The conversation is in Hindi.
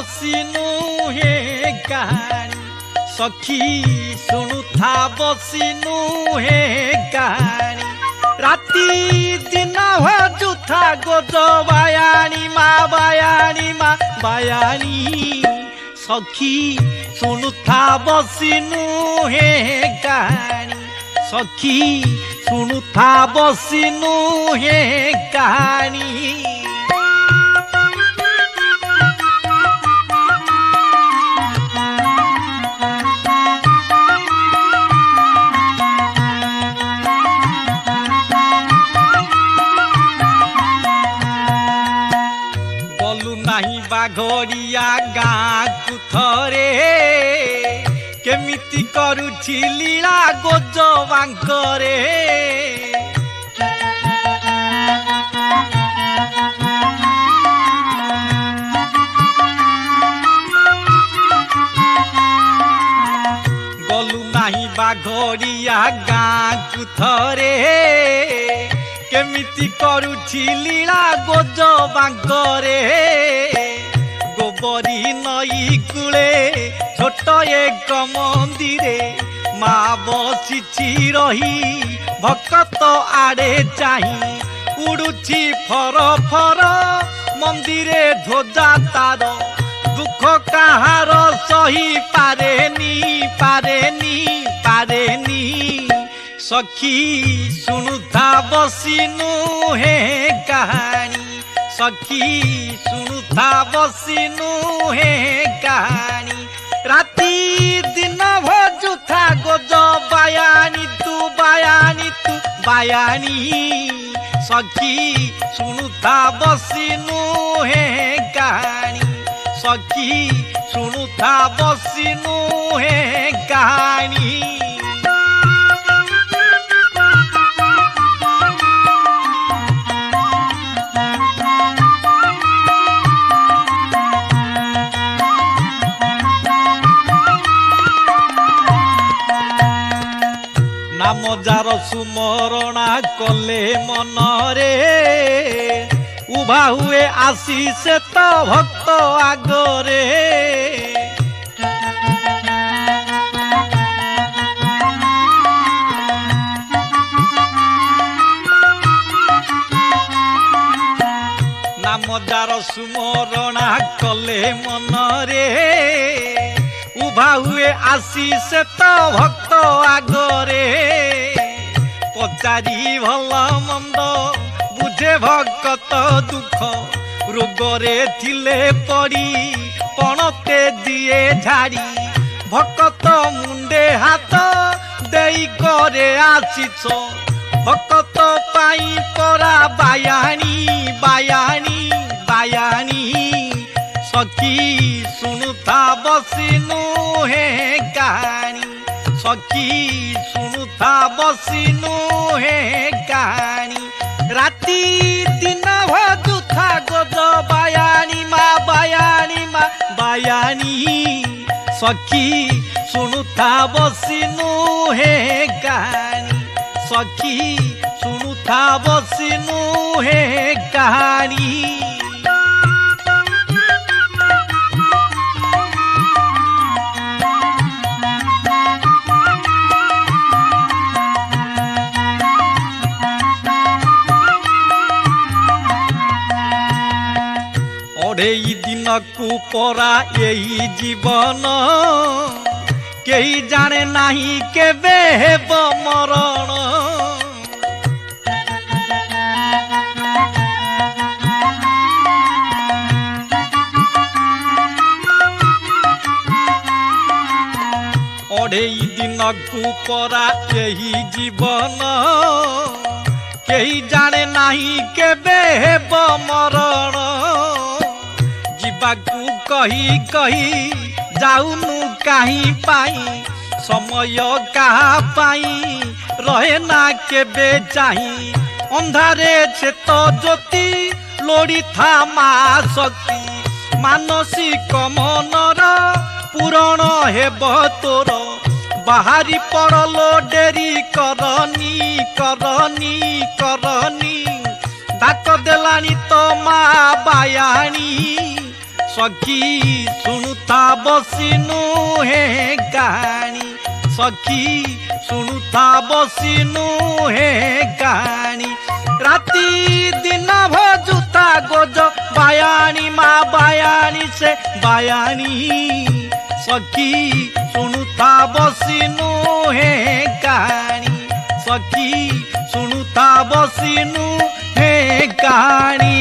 बसिनु हे कहानी सखी शुणुथा बसिनु हे कहानी राती दिन जुथा गोज बायाणी माँ बायाणी सखी शुणुथा बसिनु हे कहानी सखी शुणुथा बसिनु हे कहानी बाघरिया गाँ को थरे केमिति करुछि लीला गोज बांकरे गलु नाही बाघरिया गाँ को थरे केमिति करुछि लीला गोज बांकरे गोबरी नई कूले छोट एक मंदिरे माँ बसी रही भक्त आड़े चाही उड़ुछि फर फर मंदिरे ध्वजा तार दुख कहार सही पारेनी सखी शुणुथा बसिनु हे कहानी सखी शुणुथा बसिनु हे कहानी राती दिन भजुथा गोज बायानी सखी शुणुथा बसिनु हे कहानी सखी शुणुथा बसिनु हे कहानी नाम जार सुमरणा कले मनरे उभा हुए आसी से तो भक्त आगरे नाम जार सुमरणा कले मनरे उभा हुए आसी से तो भक्त आगरे पचारि भल मंद बुझे भक्त दुख रोगरे थिले पड़ी पणते दिए झाड़ी भक्त मुंडे हाथ देई करे आसीछ भक्त पाई परा बायाणी सखी शुणुथा बसिनु हे कहानी सखी शुणुथा बसिनु हे कहानी राती दिन भजुथा गोज बायाणी माँ बायाणी सखी शुणुथा बसिनु हे कहानी सखी शुणुथा बसिनु हे कहानी अढ़ेई दिन को परा यही जीवन कई जाने नहीं केबे हेब मरण अढ़ेई दिन को परा यही जीवन कई जाने नहीं केबे हेब मरण जीवाकू कही कही जाऊनु कहीं पाई समय कहा पाई रहे ना केबे चाही अंधारे छे तो ज्योति लोड़ी था माँ शक्ति मानसिक मनर पूरण हेब तोर बाहरी पड़लो डेरी करनी करनी करनी डाक देलानी तो माँ बायाणी सखी सुनुता बसिनु हे कहानी सखी सुनुता बसिनु हे कहानी राती दिन भजुता गोज बायाणी माँ बायाणी से बायाणी सखी सुनुता बसिनु हे कहानी सखी सुनुता बसिनु हे कहानी।